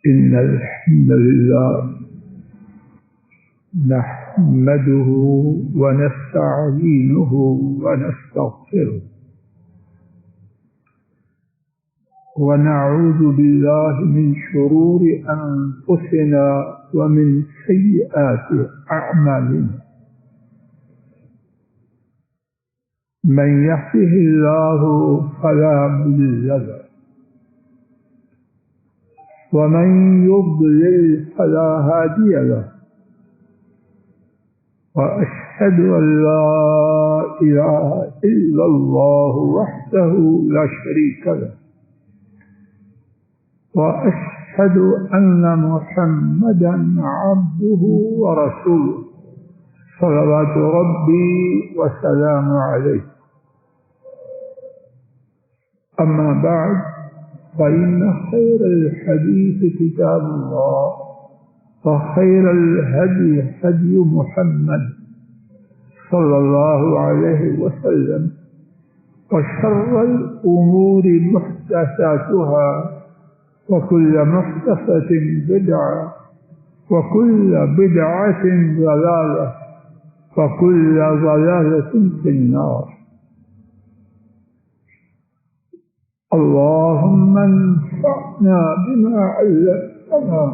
إن الحمد لله نحمده ونستعينه ونستغفره ونعوذ بالله من شرور أنفسنا ومن سيئات أعمالنا من يهده الله فلا مضل له ومن يضلل فلا هادي له وأشهد أن لا إله إلا الله وحده لا شريك له وأشهد أن محمدا عبده ورسوله صلوات ربي وسلامه عليه. أما بعد فإن خير الحديث كتاب الله وخير الهدي هدي محمد صلى الله عليه وسلم وشر الأمور محدثاتها وكل محدثة بدعة وكل بدعة ضلالة وكل ضلالة في النار. اللهم انفعنا بما علمتنا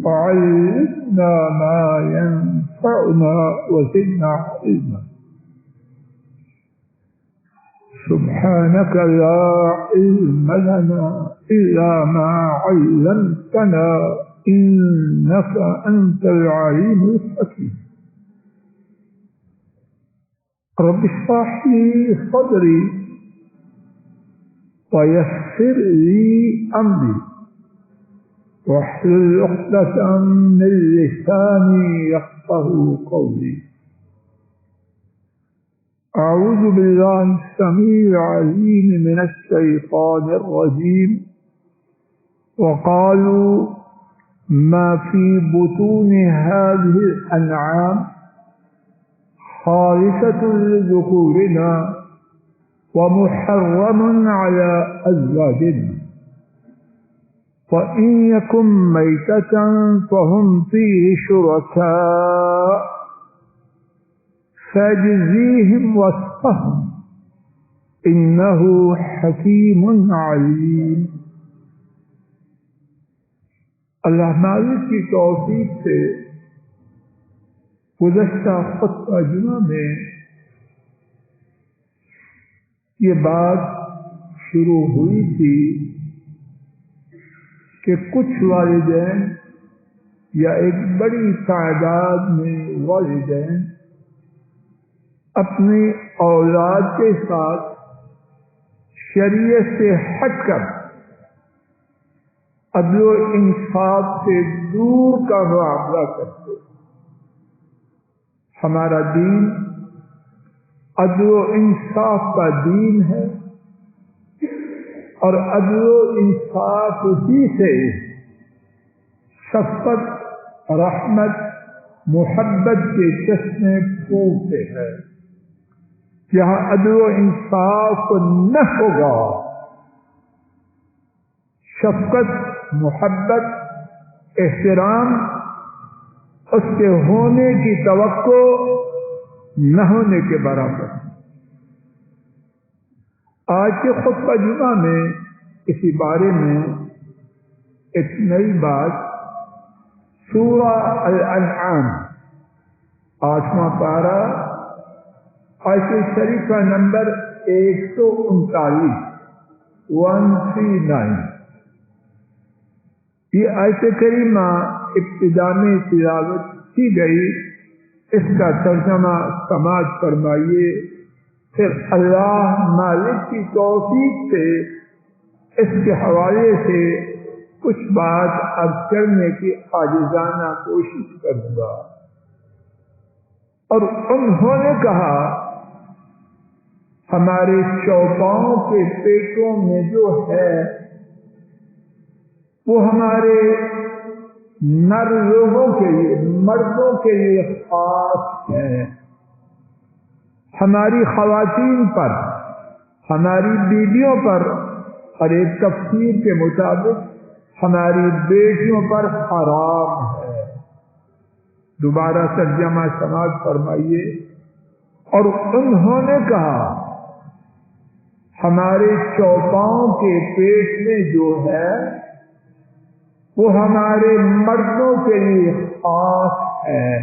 وعلمنا ما ينفعنا وزدنا علما. سبحانك لا علم لنا إلا ما علمتنا إنك أنت العليم الحكيم. رب اشرح لي صدري ويسر لي أمري واحلل عقدة من لساني يفقهوا قولي. أعوذ بالله السميع العليم من الشيطان الرجيم. وقالوا ما في بطون هذه الأنعام خالصة لذكورنا ومحرم على أزواجنا وإن يكن ميتة فهم فيه شركاء فاجزيهم وصفهم إنه حكيم عليم. اللہ مالک کی توفیق سے گزشتہ خطبہ جمعہ میں یہ بات شروع ہوئی تھی کہ کچھ والدین یا ایک بڑی تعداد میں والدین اپنی اولاد کے ساتھ شریعت سے ہٹ کر عدل و انصاف سے دور کا معاملہ کرتے. ہمارا دین عدل و انصاف کا دین ہے اور عدل و انصاف ہی سے شفقت رحمت محبت کے چشمے پھوٹتے ہیں. جہاں عدل و انصاف نہ ہوگا شفقت محبت احترام اس کے ہونے کی توقع نہ ہونے کے برابر. آج کے خطبہ جمعہ میں اسی بارے میں ایک نئی بات سورہ الانعام 8واں پارہ آیت شریفہ نمبر 139 یہ آیت کریمہ ابتدا میں تلاوت کی گئی. اس کا ترجمہ سماعت فرمائیے. پھر اللہ مالک کی توفیق سے اس کے حوالے سے کچھ بات عرض کرنے کی عاجزانہ کوشش کروں گا. اور انہوں نے کہا ہمارے چوپاؤں کے پیٹوں میں جو ہے وہ ہمارے نر لوگوں کے لیے مردوں کے لیے خاص ہے. ہماری خواتین پر ہماری بیویوں پر اور ایک تفسیر کے مطابق ہماری بیٹیوں پر حرام ہے. دوبارہ ترجمہ سماعت فرمائیے. اور انہوں نے کہا ہمارے چوپاؤں کے پیٹ میں جو ہے وہ ہمارے مردوں کے لیے خاص ہے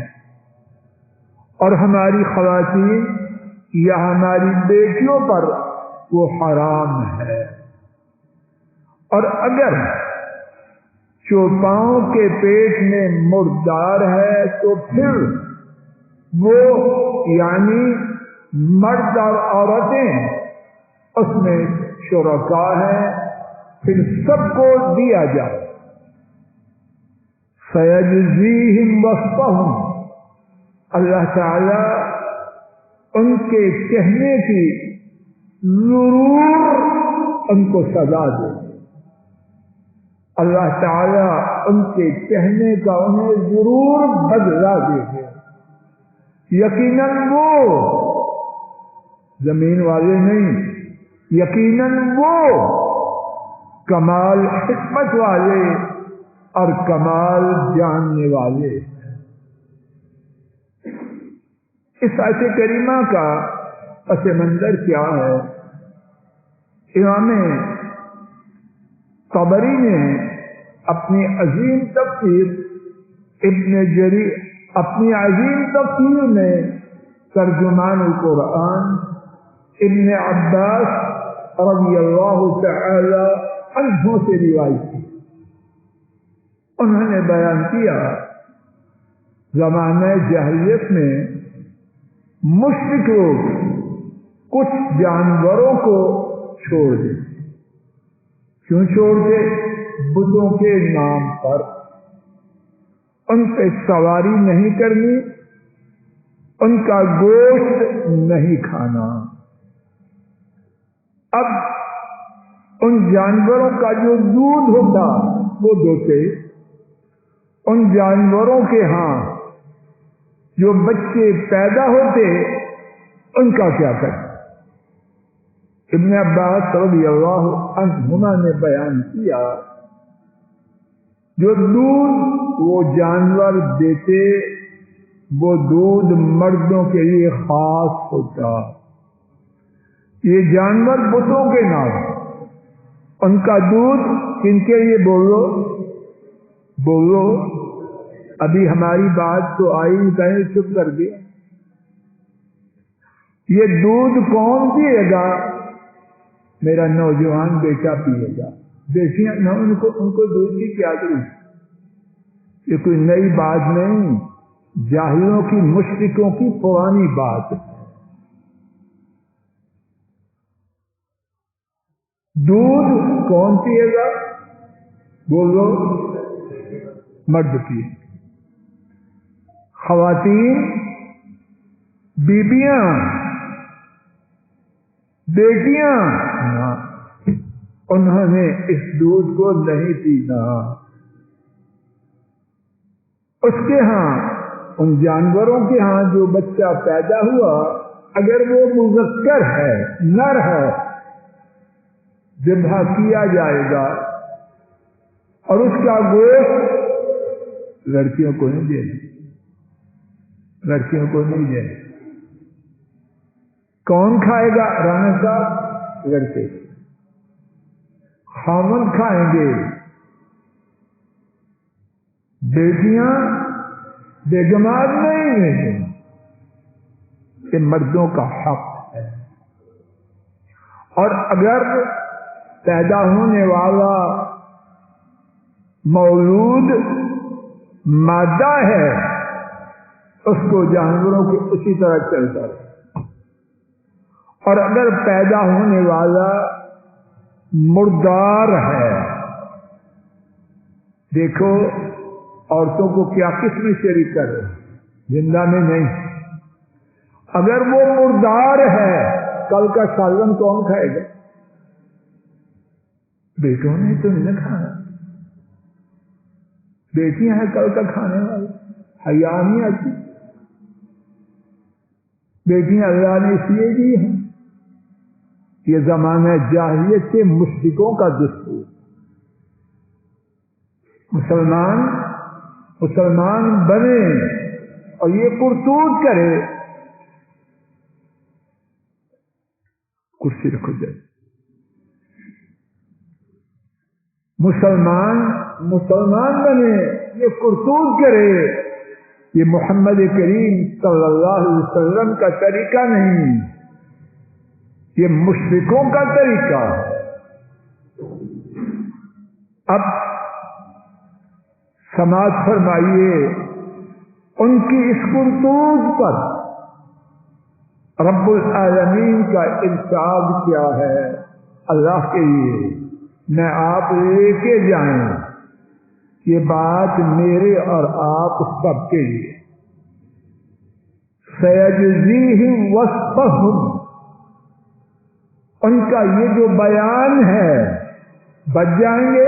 اور ہماری خواتین یا ہماری بیٹیوں پر وہ حرام ہے. اور اگر چوپاؤں کے پیٹ میں مردار ہے تو پھر وہ یعنی مرد اور عورتیں اس میں شرکاء ہیں، پھر سب کو دیا جائے. سَيَجْزِيهِمْ وَصْفَهُمْ، اللہ تعالی ان کے کہنے کی ضرور ان کو سزا دے. اللہ تعالی ان کے کہنے کا انہیں ضرور بدلہ دے گا. یقیناً وہ زمین والے نہیں، یقیناً وہ کمال حکمت والے اور کمال جاننے والے. اس آیت کریمہ کا پس منظر کیا ہے؟ امام طبری نے اپنی عظیم تفسیر اپنی عظیم تفسیر میں ترجمان القرآن ابن عباس رضی اللہ تعالی عنہ سے روایت کی. انہوں نے بیان کیا زمانہ جاہلیت میں مشرک لوگ کچھ جانوروں کو چھوڑ دے. کیوں چھوڑ دے؟ بتوں کے نام پر. ان پہ سواری نہیں کرنی، ان کا گوشت نہیں کھانا. اب ان جانوروں کا جو دودھ ہوتا وہ دوتے. ان جانوروں کے ہاں جو بچے پیدا ہوتے ان کا کیا کریں؟ ابن عباس رضی اللہ عنہما نے بیان کیا جو دودھ وہ جانور دیتے وہ دودھ مردوں کے لیے خاص ہوتا. یہ جانور بتوں کے نام، ان کا دودھ کن کے لیے؟ بولو ابھی ہماری بات تو آئی نہیں، کہیں چپ کر دیا. یہ دودھ کون پیے گا؟ میرا نوجوان بیٹا پیے گا. بیٹیاں نہ ان کو دودھ کی کیا ضرورت؟ یہ کوئی نئی بات نہیں، جاہلوں کی مشرکوں کی پرانی بات ہے. دودھ کون پیے گا؟ بولو. مرد پیے. خواتین، بیبیاں، بیٹیاں نہ، انہوں نے اس دودھ کو نہیں پینا. اس کے ہاں ان جانوروں کے ہاں جو بچہ پیدا ہوا اگر وہ مذکر ہے، نر ہے، ذبح کیا جائے گا اور اس کا گوشت لڑکیوں کو نہیں دینا. لڑکیوں کو نہیں دینا. کون کھائے گا؟ رانا صاحب لڑکے. خاوند کھائیں گے. بیٹیاں بیگمات نہیں ہیں. یہ مردوں کا حق ہے. اور اگر پیدا ہونے والا مولود مادہ ہے اس کو جانوروں کے اسی طرح چلتا ہے. اور اگر پیدا ہونے والا مردار ہے، دیکھو عورتوں کو کیا قسم شریک کر رہے ہیں، زندہ میں نہیں. اگر وہ مردار ہے کل کا سالن کون کھائے گا؟ بیٹوں نے تو نہیں کھانا. بیٹیاں ہیں کل کا کھانے والی. حیا نہیں آتی. بیٹیاں اللہ نے اس لیے دی ہیں. یہ زمانہ جاہلیت کے مشرکوں کا دستور. مسلمان بنے اور یہ کرتوت کرے. کرسی رکھو جائے. مسلمان بنے، یہ کرتوت کرے، یہ محمد کریم صلی اللہ علیہ وسلم کا طریقہ نہیں، یہ مشرکوں کا طریقہ ہے. اب سماعت فرمائیے ان کی اس کرتوت پر رب العالمین کا ارشاد کیا ہے. اللہ کے لیے میں آپ لے کے جائیں، یہ بات میرے اور آپ سب کے لیے. سیجزیہم وصفہم، ان کا یہ جو بیان ہے بچ جائیں گے.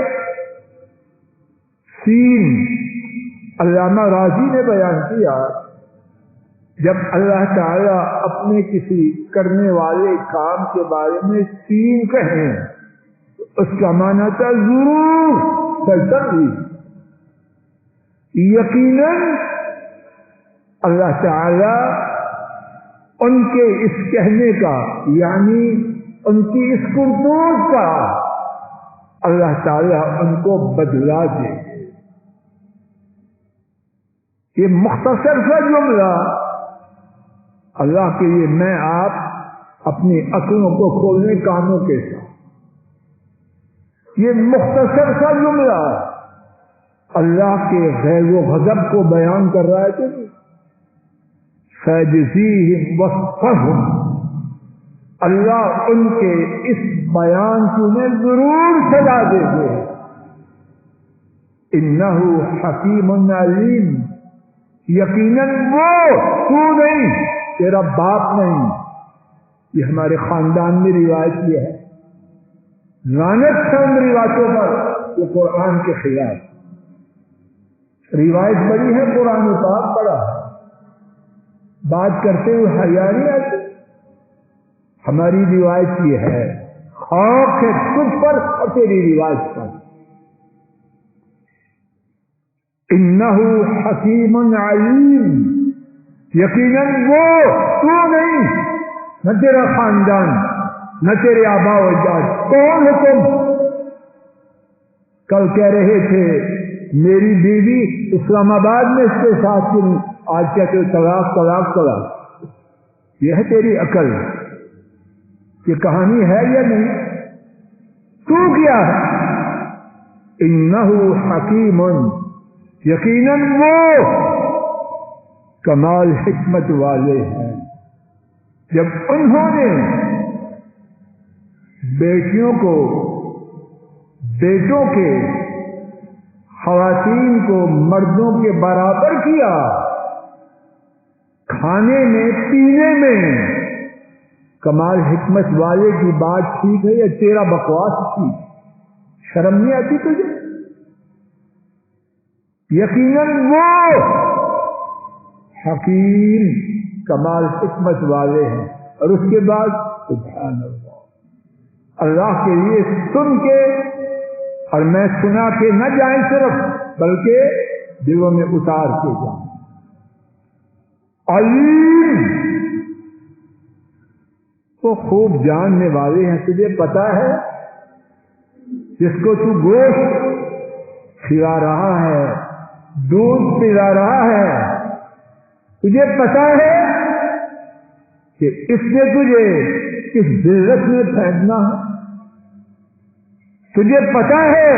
سین علامہ راضی نے بیان کیا، جب اللہ تعالیٰ اپنے کسی کرنے والے کام کے بارے میں سین کہیں تو اس کا معنی تھا ضرور سلطنت. یقیناً اللہ تعالیٰ ان کے اس کہنے کا، یعنی ان کی اس کرتوت کا اللہ تعالیٰ ان کو بدلا دے. یہ مختصر سا جملہ اللہ کے لیے میں آپ اپنی عقلوں کو کھولنے کانوں کے ساتھ، یہ مختصر سا جملہ اللہ کے غیظ و غضب کو بیان کر رہا ہے. کہ سیجزیہم وصفہم، اللہ ان کے اس بیان کو انہیں ضرور سزا دے گے. انہ حکیم علیم، یقیناً وہ، تو نہیں، تیرا باپ نہیں. یہ ہمارے خاندان میں روایت یہ ہے. لعنت ہے ان روایتوں پر، یہ قرآن کے خلاف. روایت بڑی ہے، قرآن پاک بڑا ہے، بات کرتے ہوئے حیا نہیں آتی. ہماری روایت یہ ہے، خوف ہے تجھ پر اور تیری روایت پر. انہ حکیم علیم، یقیناً وہ، تو نہیں، نہ تیرا خاندان، نہ تیرے آبا و اجداد. کون ہو تم؟ کل کہہ رہے تھے میری بیوی اسلام آباد میں اس کے ساتھ کیوں، آج کہتے ہو طلاق طلاق طلاق. یہ ہے تیری عقل؟ یہ کہانی ہے یا نہیں؟ تو کیا ہے؟ انہ حکیم، یقیناً وہ کمال حکمت والے ہیں. جب انہوں نے بیٹیوں کو، بیٹوں کے، خواتین کو مردوں کے برابر کیا، کھانے میں پینے میں، کمال حکمت والے کی بات ٹھیک ہے یا تیرا بکواس ٹھیک؟ شرم نہیں آتی تجھے؟ یقیناً وہ حکیم، کمال حکمت والے ہیں. اور اس کے بعد سبحان اللہ، اللہ کے لیے سن کے، اور میں سنا کے نہ جائیں صرف، بلکہ دلوں میں اتار کے جائیں. علیم، وہ خوب جاننے والے ہیں. تجھے پتا ہے جس کو تو گوشت کھلا رہا ہے، دودھ پلا رہا ہے، تجھے پتا ہے کہ اس نے تجھے کس ذلت میں پھینکنا ہے. تجھے پتا ہے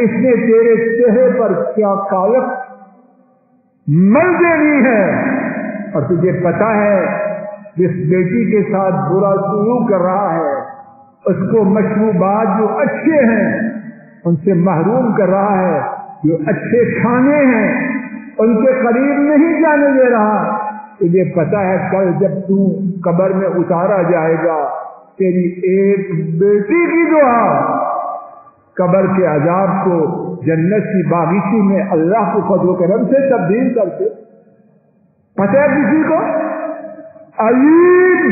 اس نے تیرے چہرے پر کیا کالک مل دینی ہے. اور تجھے پتا ہے جس بیٹی کے ساتھ برا سلوک کر رہا ہے، اس کو مشروبات جو اچھے ہیں ان سے محروم کر رہا ہے، جو اچھے کھانے ہیں ان کے قریب نہیں جانے دے رہا. تجھے پتا ہے کل جب تو قبر میں اتارا جائے گا، تیری ایک بیٹی کی دعا قبر کے عذاب کو جنت کی باغیچی میں اللہ کو فضل و کرم سے تبدیل کرتے. پتہ ہے کسی کو؟ علیم،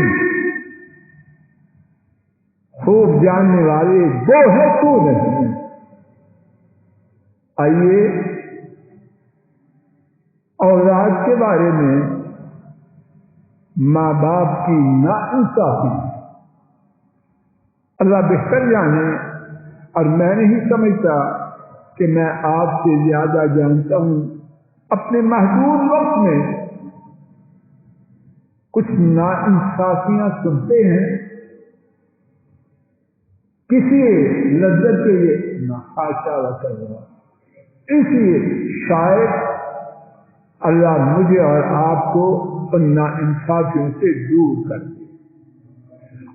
خوب جاننے والے وہ ہے، تو نہیں. آئیے اولاد کے بارے میں ماں باپ کی ناانصافی اللہ بہتر جانے، اور میں نہیں سمجھتا کہ میں آپ سے زیادہ جانتا ہوں۔ اپنے محدود وقت میں کچھ ناانصافیاں سنتے ہیں، کسی لذت کے لیے ناحاشا وکلا، اس لیے شاید اللہ مجھے اور آپ کو ان ناانصافیوں سے دور کر دے۔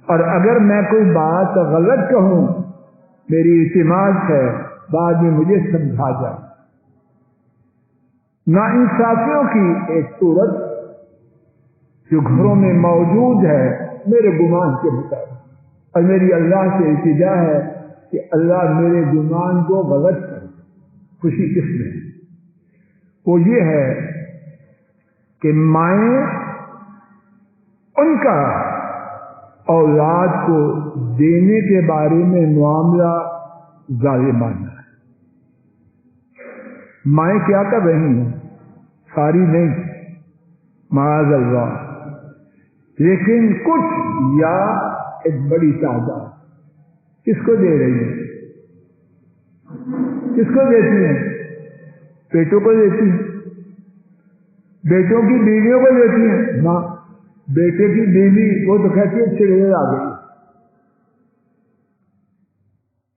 اور اگر میں کوئی بات غلط کہوں، میری اعتماد ہے بعد میں مجھے سمجھا جائے۔ ناانصافیوں کی ایک صورت جو گھروں میں موجود ہے میرے گمان کے مطابق، اور میری اللہ سے التجا ہے کہ اللہ میرے گمان کو غلط کرے۔ خوشی کس میں؟ وہ یہ ہے کہ مائیں ان کا اولاد کو دینے کے بارے میں معاملہ ظالمانہ ہے۔ مائیں کیا کر رہی ہیں؟ ساری نہیں، معاذ اللہ، لیکن کچھ یا ایک بڑی تعداد کس کو دے رہی ہے؟ کس کو دیتی ہیں؟ بیٹوں کو دیتی ہیں، بیٹوں کی بیویوں کو دیتی ہیں۔ ہاں، بیٹے کی بیوی وہ تو کہتی ہے چڑیل آ گئی۔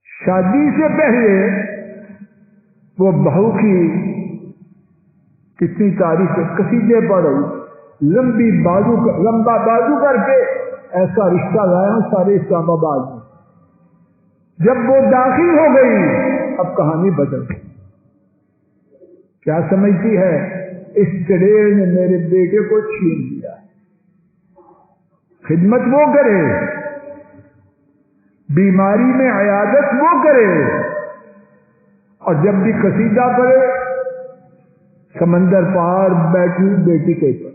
شادی سے پہلے وہ بہو کی کتنی تعریف قصیدے پڑھ رہی، لمبا بازو کر کے ایسا رشتہ لایا ہوں سارے اسلام آباد میں۔ جب وہ داخل ہو گئی اب کہانی بدل گئی۔ کیا سمجھتی ہے؟ اس چڑیل نے میرے بیٹے کو چھین لیا۔ خدمت وہ کرے، بیماری میں عیادت وہ کرے، اور جب بھی قصیدہ پڑھے سمندر پار بیٹھی بیٹی کے پر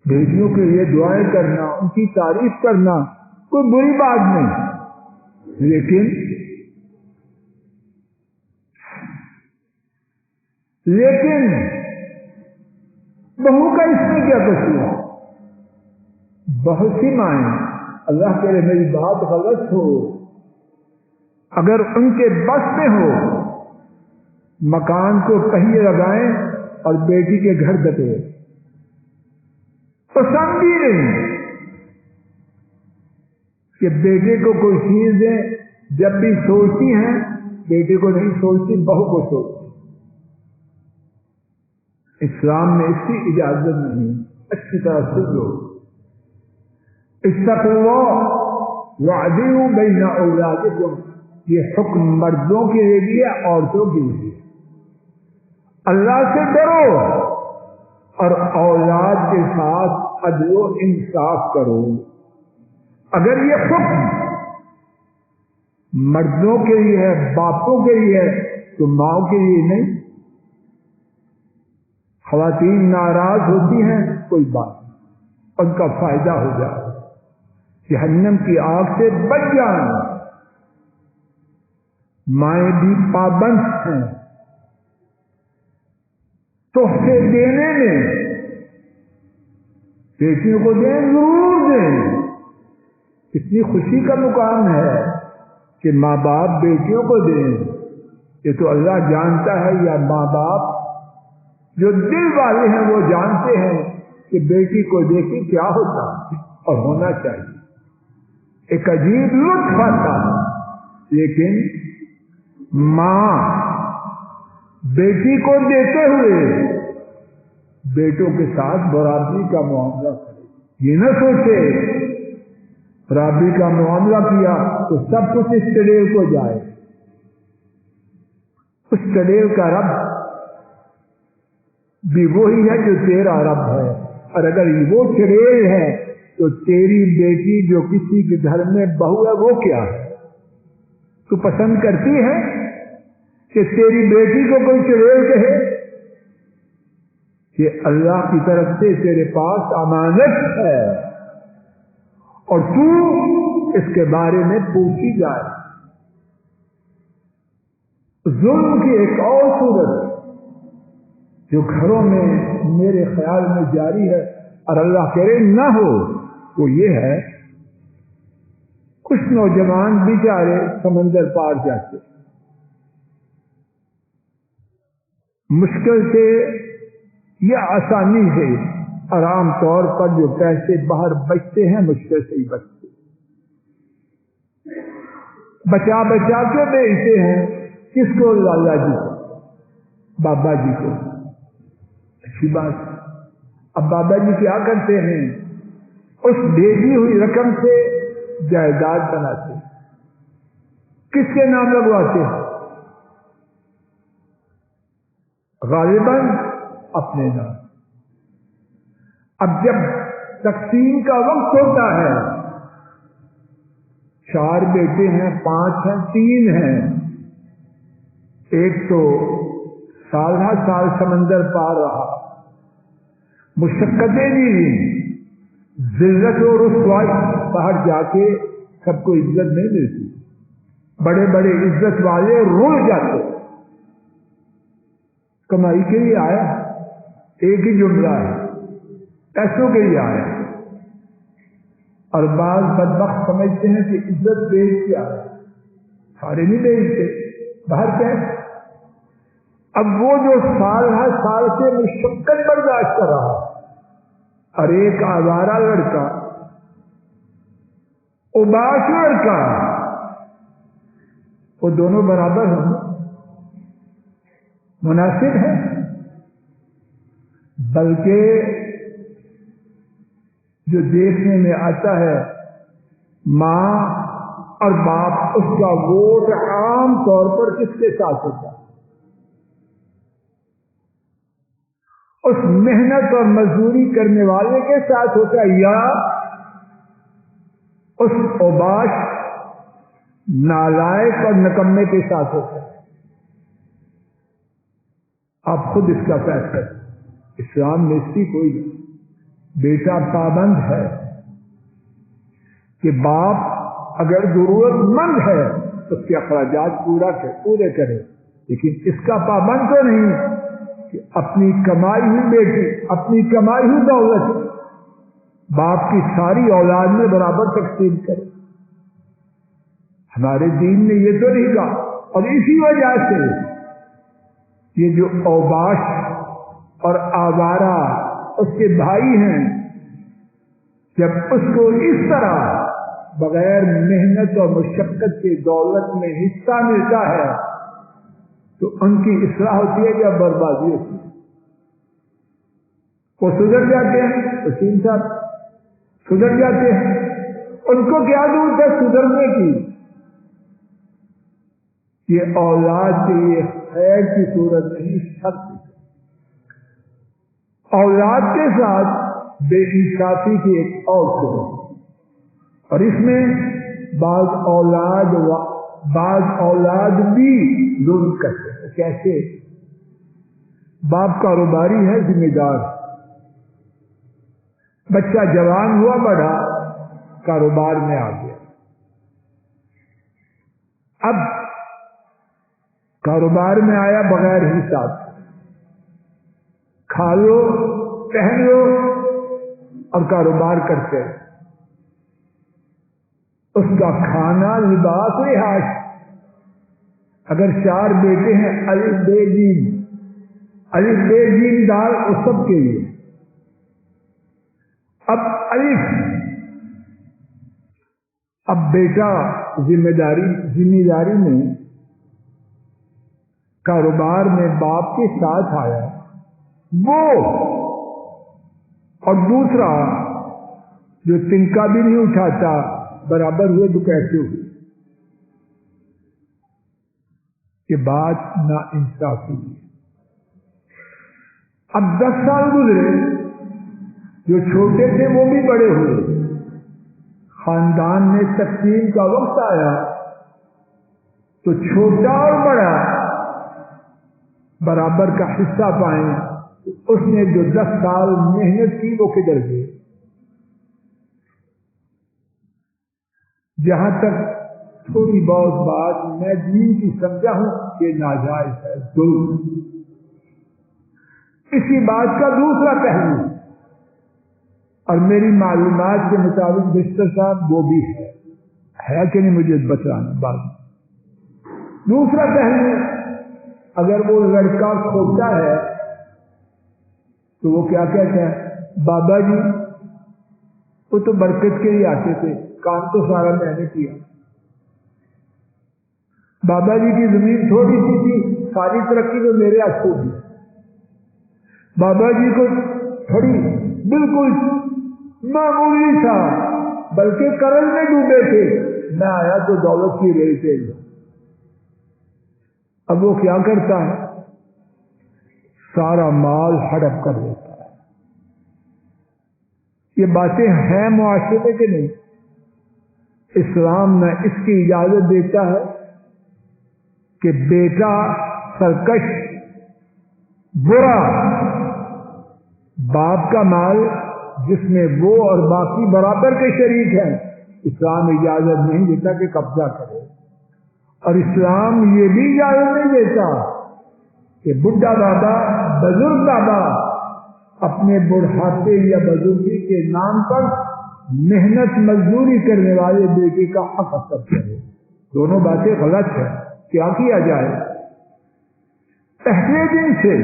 بیٹیوں کے لیے دعائیں کرنا، ان کی تعریف کرنا کوئی بری بات نہیں، لیکن بہو کا اس میں کیا قصور؟ بہت سی مائیں، اللہ کے لیے میری بات غلط ہو، اگر ان کے بس میں ہو مکان کو پہیے لگائیں اور بیٹی کے گھر دٹے، پسند ہی نہیں کہ بیٹے کو کوئی چیز دیں، جب بھی سوچتی ہیں بیٹے کو نہیں سوچتی، بہو کو سوچتی۔ اسلام میں اس کی اجازت نہیں، اچھی طرح سن لو۔ اتقوا اللہ واعدلوا بین اولادکم، یہ حکم مردوں کے لیے بھی ہے، عورتوں کے لیے۔ اللہ سے ڈرو اور اولاد کے ساتھ عدل و انصاف کرو۔ اگر یہ حکم مردوں کے لیے ہے، باپوں کے لیے ہے، تو ماؤں کے لیے نہیں۔ خواتین ناراض ہوتی ہیں، کوئی بات نہیں، ان کا فائدہ ہو جائے، جہنم کی آگ سے بچ جائیں۔ مائیں بھی پابند ہیں تحفے دینے میں، بیٹیوں کو دیں، ضرور دیں۔ اتنی خوشی کا مقام ہے کہ ماں باپ بیٹیوں کو دیں، یہ تو اللہ جانتا ہے، یا ماں باپ جو دل والے ہیں وہ جانتے ہیں کہ بیٹی کو دیکھ کے کیا ہوتا ہے اور ہونا چاہیے، ایک عجیب لطف آتا ہے۔ لیکن ماں بیٹی کو دیتے ہوئے بیٹوں کے ساتھ برابری کا معاملہ کرے، یہ نہ سوچے برابری کا معاملہ کیا تو سب کچھ اس چڑیل کو جائے۔ اس چڑیل کا رب بھی وہی ہے جو تیرا رب ہے، اور اگر وہ چڑیل ہے تو تیری بیٹی جو کسی کے گھر میں بہو ہے وہ کیا ہے؟ تو پسند کرتی ہے کہ تیری بیٹی کو کوئی چڑیل کہے؟ یہ اللہ کی طرف سے تیرے پاس امانت ہے، اور تو اس کے بارے میں پوچھی جائے۔ ظلم کی ایک اور صورت جو گھروں میں میرے خیال میں جاری ہے اور اللہ کرے نہ ہو وہ یہ ہے، کچھ نوجوان بیچارے سمندر پار جاتے، مشکل سے یا آسانی سے، اور عام طور پر جو پیسے باہر بچتے ہیں مشکل سے ہی بچتے، بچا بچا کے بیچتے ہیں، کس کو؟ لالا جی کو، بابا جی کو۔ اچھی بات، اب بابا جی کیا کرتے ہیں؟ اس بھیجی ہوئی رقم سے جائیداد بناتے، کس کے نام لگواتے؟ غالباً اپنے نام۔ اب جب تقسیم کا وقت ہوتا ہے، 4 بیٹے ہیں، 5 ہیں، 3 ہیں، ایک تو سال ہر سال سمندر پار رہا، مشقتیں دی، ذلت اور رسوائی، باہر جا کے سب کو عزت نہیں ملتی، بڑے بڑے عزت والے رول جاتے، کمائی کے لیے آیا، ایک ہی جملہ ہے، پیسوں کے لیے آیا، اور بعض بدبخت سمجھتے ہیں کہ عزت بیچ کے آیا، سارے نہیں بیچتے، باہر کیا ہے؟ اب وہ جو سال ہر سال سے مشقت برداشت کر رہا اور ایک آوارہ لڑکا، اوباش لڑکا، وہ دونوں برابر ہیں، مناسب ہے؟ بلکہ جو دیکھنے میں آتا ہے، ماں اور باپ، اس کا ووٹ عام طور پر کس کے ساتھ ہوتا ہے؟ اس محنت اور مزدوری کرنے والے کے ساتھ ہوتا ہے، یا اس اوباش نالائق اور نکمے کے ساتھ ہوتا ہے؟ آپ خود اس کا فیصلہ کریں۔ اسلام میں اس کی کوئی بیٹا پابند ہے کہ باپ اگر ضرورت مند ہے تو اس کے اخراجات پورے کرے، لیکن اس کا پابند تو نہیں کہ اپنی کمائی ہوئی بیٹی، اپنی کمائی ہوئی دولت باپ کی ساری اولاد میں برابر تقسیم کرے۔ ہمارے دین نے یہ تو نہیں کہا، اور اسی وجہ سے یہ جو اوباش اور آوارہ اس کے بھائی ہیں، جب اس کو اس طرح بغیر محنت اور مشقت کے دولت میں حصہ ملتا ہے تو ان کی اصلاح ہوتی ہے یا بربادی ہوتی ہے؟ وہ سدھر جاتے ہیں، وسیم صاحب سدھر جاتے ہیں، ان کو کیا ضرورت ہے سدھرنے کی؟ یہ اولاد کے لیے خیر کی صورت نہیں، شر کی۔ اولاد کے ساتھ بے انصافی کی ایک اور صورت، اور اس میں بعض اولاد بھی ظلم کرتے ہیں۔ کیسے؟ باپ کاروباری ہے، ذمہ دار، بچہ جوان ہوا، بڑا کاروبار میں آ گیا، اب کاروبار میں آیا بغیر حساب، کھا لو پہن لو اور کاروبار کرتے، اس کا کھانا، لباس، رہائش، اگر 4 بیٹے ہیں، الف بے جیم، الف بے جیم دال، اس سب کے لیے۔ اب الف، اب بیٹا ذمہ داری میں کاروبار میں باپ کے ساتھ آیا، وہ اور دوسرا جو تنکا بھی نہیں اٹھاتا، برابر ہوئے تو کیسے ہوئے؟ یہ بات نا انصافی ہے۔ اب 10 سال گزرے، جو چھوٹے تھے وہ بھی بڑے ہوئے، خاندان میں تقسیم کا وقت آیا تو چھوٹا اور بڑا برابر کا حصہ پائیں۔ اس نے جو 10 سال محنت کی وہ کدھر گئی؟ جہاں تک تھوڑی بہت بات میں دین کی سمجھا ہوں کہ ناجائز ہے، ظلم۔ اسی بات کا دوسرا پہلو، اور میری معلومات کے مطابق بستر صاحب وہ بھی ہے کہ نہیں مجھے بتلانا بات۔ دوسرا پہلو، اگر وہ لڑکا کھوتا ہے تو وہ کیا کہتا ہے، بابا جی وہ تو برکت کے لیے آتے تھے، کام تو سارا میں نے کیا۔ بابا جی کی زمین تھوڑی سی تھی، ساری ترقی تو میرے ہاتھ ہوگی۔ بابا جی کو تھوڑی بالکل معمولی تھا، بلکہ کرل میں ڈوبے تھے، میں آیا تو دولت کی ریل پہ۔ اب وہ کیا کرتا ہے، سارا مال ہڑپ کر لیتا ہے۔ یہ باتیں ہیں معاشرے میں کہ نہیں؟ اسلام میں اس کی اجازت دیتا ہے کہ بیٹا سرکش برا باپ کا مال جس میں وہ اور باقی برابر کے شریک ہیں، اسلام اجازت نہیں دیتا کہ قبضہ کرے۔ اور اسلام یہ بھی اجازت نہیں دیتا کہ بڈھا بابا، بزرگ بابا اپنے بڑھاپے یا بزرگی کے نام پر محنت مزدوری کرنے والے بیٹے کا حق حسب کرے۔ دونوں باتیں غلط ہیں۔ کیا کیا جائے؟ پہلے دن سے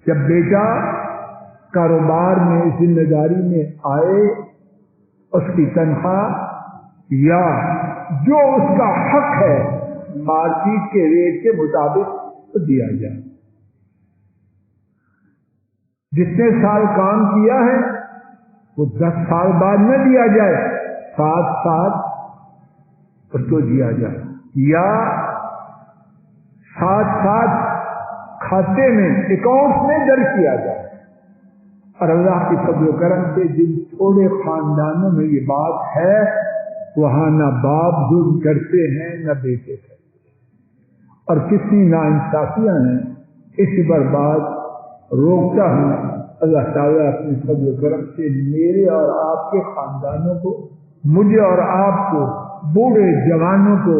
جب بیٹا کاروبار میں ذمہ داری میں آئے، اس کی تنخواہ یا جو اس کا حق ہے مارکیٹ کے ریٹ کے مطابق دیا جائے۔ جتنے سال کام کیا ہے وہ 10 سال بعد نہ دیا جائے، 7 سال اس کو دیا جائے، یا 7 کھاتے میں اکاؤنٹ میں درج کیا جائے۔ اور اللہ کی فضل و کرم سے جن تھوڑے خاندانوں میں یہ بات ہے، وہاں نہ باپ ظلم کرتے ہیں نہ بیٹے کرتے ہیں، اور کتنی ناانصافیاں ہیں۔ اس پر بات روکتا ہوں۔ اللہ تعالیٰ اپنے فضل و کرم سے میرے اور آپ کے خاندانوں کو، مجھے اور آپ کو، بوڑھے جوانوں کو،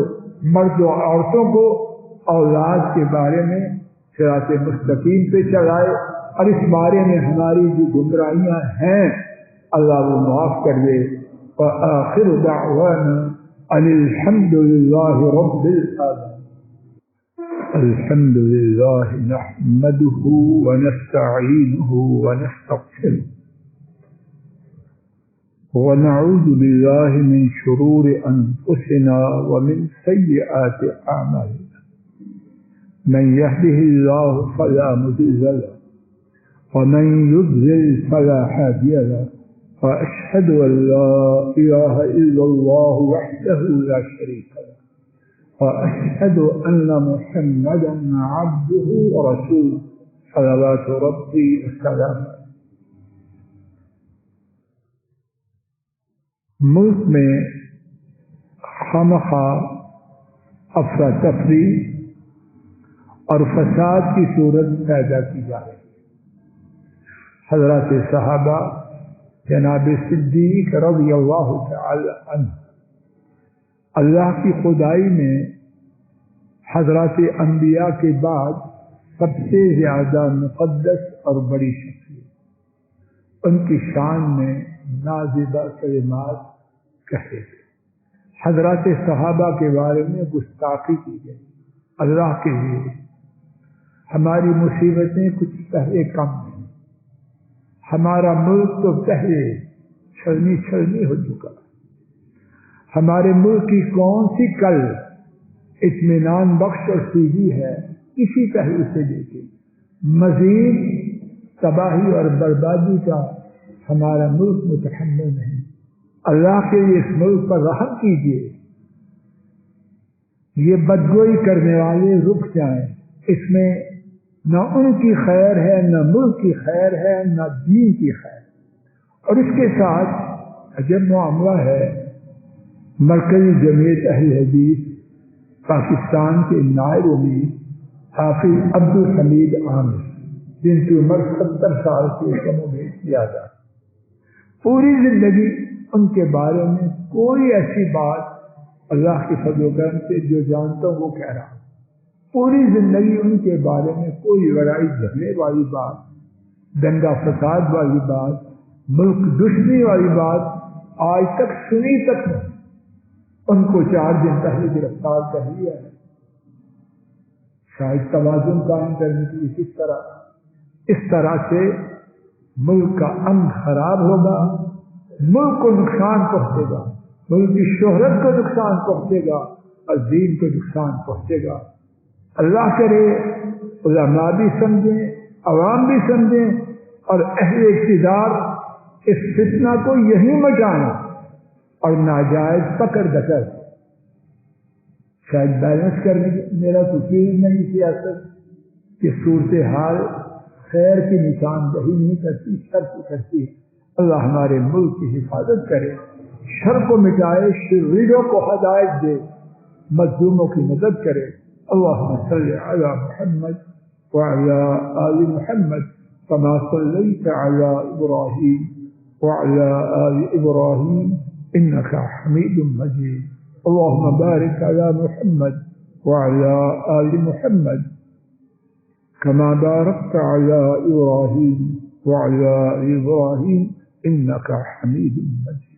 مرد و عورتوں کو اولاد کے بارے میں صراط مستقیم پہ چلائے، اور اس بارے میں ہماری جو گمراہیاں ہیں اللہ وہ معاف کر دے۔ وآخر دعوانا ان الحمد للہ رب العالمین۔ الحمد للہ نحمده ونستعینه ونستغفره ونعوذ باللہ من شرور انفسنا ومن سیئات اعمالنا، من يهده الله فلا مضل له ومن يضلل فلا هادي له، وأشهد أن لا إله إلا الله وحده لا شريك له، وأشهد أن محمدا عبده ورسوله صلوات ربي وسلامه۔ ملک میں خامخواہ افراتفری اور فساد کی صورت پیدا کی جا رہی ہے۔ حضرات صحابہ، جناب صدیق رضی اللہ تعالی عنہ، اللہ کی خدائی میں حضرات انبیاء کے بعد سب سے زیادہ مقدس اور بڑی شخصیت، ان کی شان میں نازیبہ کلمات کہے تھے۔ حضرات صحابہ کے بارے میں گستاخی کی گئی۔ اللہ کے لیے ہماری مصیبتیں کچھ پہلے کم ہیں، ہمارا ملک تو پہلے چھلنی ہو چکا ہے۔ ہمارے ملک کی کون سی کل اطمینان بخش اور سیدھی ہے، کسی پہلو سے دیکھیں مزید تباہی اور بربادی کا ہمارا ملک متحمل نہیں۔ اللہ کے لیے اس ملک پر رحم کیجیے، یہ بدگوئی کرنے والے رک جائیں۔ اس میں نہ ان کی خیر ہے، نہ ملک کی خیر ہے، نہ دین کی خیر۔ اور اس کے ساتھ عجب معاملہ ہے، مرکزی جمعیت اہل حدیث پاکستان کے نائب امیر حافظ عبدالحمید عامر، جن کی عمر 70 سال سے کم و بیش زیادہ، پوری زندگی ان کے بارے میں کوئی ایسی بات اللہ کے فضل و کرم سے جو جانتا ہوں وہ کہہ رہا ہوں، پوری زندگی ان کے بارے میں کوئی لڑائی جھگڑے والی بات، دنگا فساد والی بات، ملک دشمنی والی بات آج تک سنی تک نہیں۔ ان کو 4 دن پہلے گرفتار کر لیا ہے، شاید توازن قائم کرنے کے لیے اس طرح سے ملک کا امن خراب ہوگا، ملک کو نقصان پہنچے گا، ملک کی شہرت کو نقصان پہنچے گا اور دین کو نقصان پہنچے گا۔ اللہ کرے علماء بھی سمجھیں، عوام بھی سمجھیں اور اہل اقتدار اس فتنہ کو یہی مچائیں اور ناجائز پکڑ دکڑ شاید بیلنس کرنے کی میرا تصویر نہیں سیاست کہ صورتحال خیر کی نشاندہی نہیں کرتی، شر کی کرتی۔ اللہ ہمارے ملک کی حفاظت کرے، شر کو مٹائے، شریروں کو ہدایت دے، مظلوموں کی مدد کرے۔ اللہم صلی علی محمد وعلی آل محمد كما صليت على إبراهيم وعلى آل إبراهيم إنك حميد مجيد. اللهم بارك على محمد وعلى آل محمد كما باركت على إبراهيم وعلى آل إبراهيم إنك حميد مجيد.